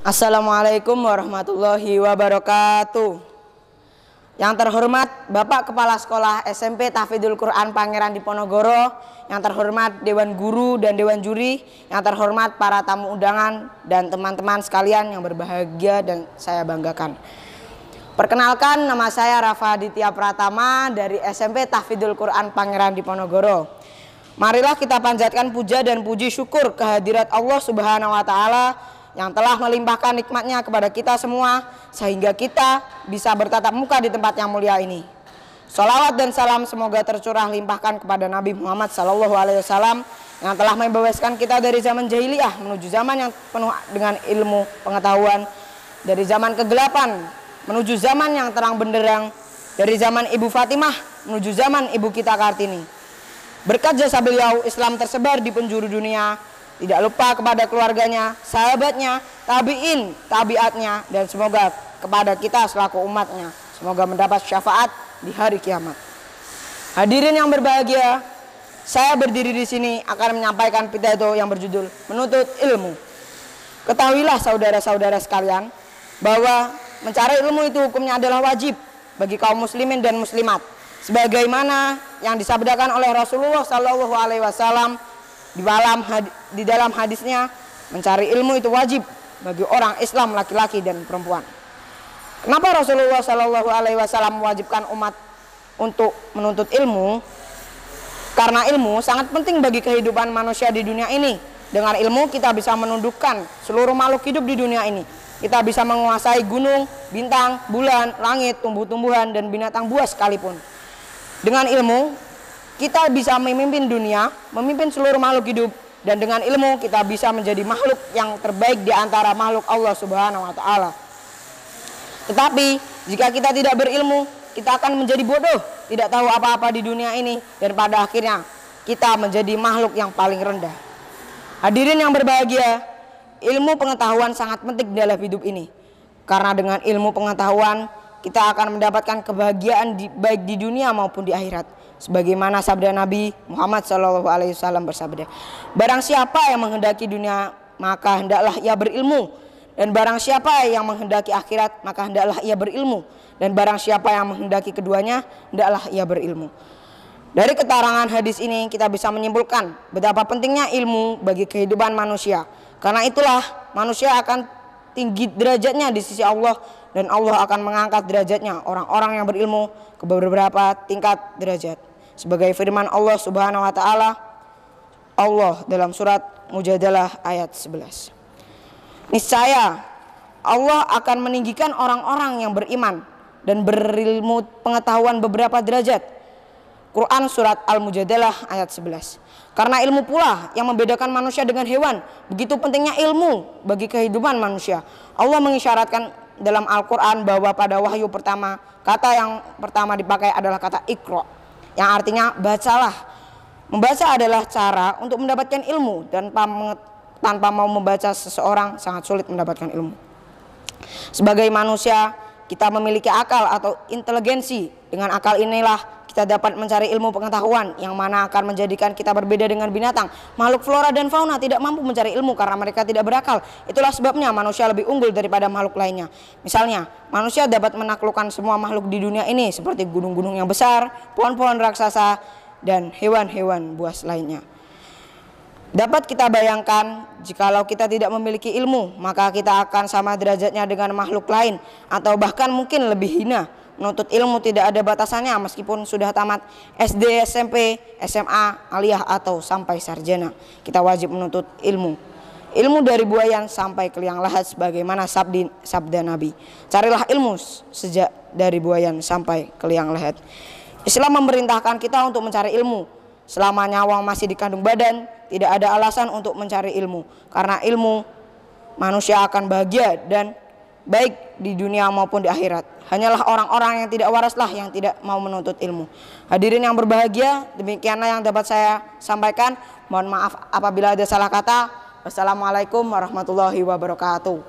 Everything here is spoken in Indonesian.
Assalamualaikum warahmatullahi wabarakatuh. Yang terhormat Bapak Kepala Sekolah SMP Tahfidzul Quran Pangeran Diponegoro, yang terhormat Dewan Guru dan Dewan Juri, yang terhormat para tamu undangan dan teman-teman sekalian yang berbahagia dan saya banggakan. Perkenalkan, nama saya Rafa Ditya Pratama dari SMP Tahfidzul Quran Pangeran Diponegoro. Marilah kita panjatkan puja dan puji syukur kehadirat Allah Subhanahu wa Ta'ala yang telah melimpahkan nikmatnya kepada kita semua sehingga kita bisa bertatap muka di tempat yang mulia ini. Sholawat dan salam semoga tercurah limpahkan kepada Nabi Muhammad SAW yang telah membebaskan kita dari zaman jahiliyah menuju zaman yang penuh dengan ilmu pengetahuan, dari zaman kegelapan menuju zaman yang terang benderang, dari zaman Ibu Fatimah menuju zaman Ibu kita Kartini. Berkat jasa beliau, Islam tersebar di penjuru dunia. Tidak lupa kepada keluarganya, sahabatnya, tabi'in, tabiatnya, dan semoga kepada kita selaku umatnya. Semoga mendapat syafaat di hari kiamat. Hadirin yang berbahagia, saya berdiri di sini akan menyampaikan pidato yang berjudul Menuntut Ilmu. Ketahuilah saudara-saudara sekalian, bahwa mencari ilmu itu hukumnya adalah wajib bagi kaum muslimin dan muslimat. Sebagaimana yang disabdakan oleh Rasulullah SAW di dalam hadisnya, mencari ilmu itu wajib bagi orang Islam laki-laki dan perempuan. Kenapa Rasulullah SAW mewajibkan umat untuk menuntut ilmu? Karena ilmu sangat penting bagi kehidupan manusia di dunia ini. Dengan ilmu kita bisa menundukkan seluruh makhluk hidup di dunia ini. Kita bisa menguasai gunung, bintang, bulan, langit, tumbuh-tumbuhan, dan binatang buas sekalipun. Dengan ilmu kita bisa memimpin dunia, memimpin seluruh makhluk hidup, dan dengan ilmu kita bisa menjadi makhluk yang terbaik di antara makhluk Allah Subhanahu wa Ta'ala. Tetapi jika kita tidak berilmu, kita akan menjadi bodoh, tidak tahu apa-apa di dunia ini, dan pada akhirnya kita menjadi makhluk yang paling rendah. Hadirin yang berbahagia, ilmu pengetahuan sangat penting dalam hidup ini, karena dengan ilmu pengetahuan kita akan mendapatkan kebahagiaan baik di dunia maupun di akhirat. Sebagaimana sabda Nabi Muhammad SAW bersabda, barang siapa yang menghendaki dunia maka hendaklah ia berilmu, dan barang siapa yang menghendaki akhirat maka hendaklah ia berilmu, dan barang siapa yang menghendaki keduanya hendaklah ia berilmu. Dari keterangan hadis ini kita bisa menyimpulkan betapa pentingnya ilmu bagi kehidupan manusia. Karena itulah manusia akan tinggi derajatnya di sisi Allah, dan Allah akan mengangkat derajatnya orang-orang yang berilmu ke beberapa tingkat derajat. Sebagai firman Allah Subhanahu wa Ta'ala, Allah dalam surat Mujadalah ayat 11. Niscaya Allah akan meninggikan orang-orang yang beriman dan berilmu pengetahuan beberapa derajat. Quran surat Al-Mujadalah ayat 11. Karena ilmu pula yang membedakan manusia dengan hewan. Begitu pentingnya ilmu bagi kehidupan manusia. Allah mengisyaratkan dalam Al-Quran bahwa pada wahyu pertama, kata yang pertama dipakai adalah kata Iqra, yang artinya bacalah. Membaca adalah cara untuk mendapatkan ilmu, dan tanpa mau membaca seseorang sangat sulit mendapatkan ilmu. Sebagai manusia kita memiliki akal atau inteligensi. Dengan akal inilah kita dapat mencari ilmu pengetahuan yang mana akan menjadikan kita berbeda dengan binatang. Makhluk flora dan fauna tidak mampu mencari ilmu karena mereka tidak berakal. Itulah sebabnya manusia lebih unggul daripada makhluk lainnya. Misalnya, manusia dapat menaklukkan semua makhluk di dunia ini seperti gunung-gunung yang besar, pohon-pohon raksasa, dan hewan-hewan buas lainnya. Dapat kita bayangkan, jikalau kita tidak memiliki ilmu, maka kita akan sama derajatnya dengan makhluk lain, atau bahkan mungkin lebih hina. Menuntut ilmu tidak ada batasannya meskipun sudah tamat SD, SMP, SMA, aliyah, atau sampai sarjana. Kita wajib menuntut ilmu. Ilmu dari buayan sampai ke liang lahat sebagaimana sabda Nabi. Carilah ilmu sejak dari buayan sampai ke liang lahat. Islam memerintahkan kita untuk mencari ilmu. Selama nyawa masih di kandung badan, tidak ada alasan untuk mencari ilmu. Karena ilmu, manusia akan bahagia dan baik di dunia maupun di akhirat. Hanyalah orang-orang yang tidak waraslah yang tidak mau menuntut ilmu. Hadirin yang berbahagia, demikianlah yang dapat saya sampaikan. Mohon maaf apabila ada salah kata. Wassalamualaikum warahmatullahi wabarakatuh.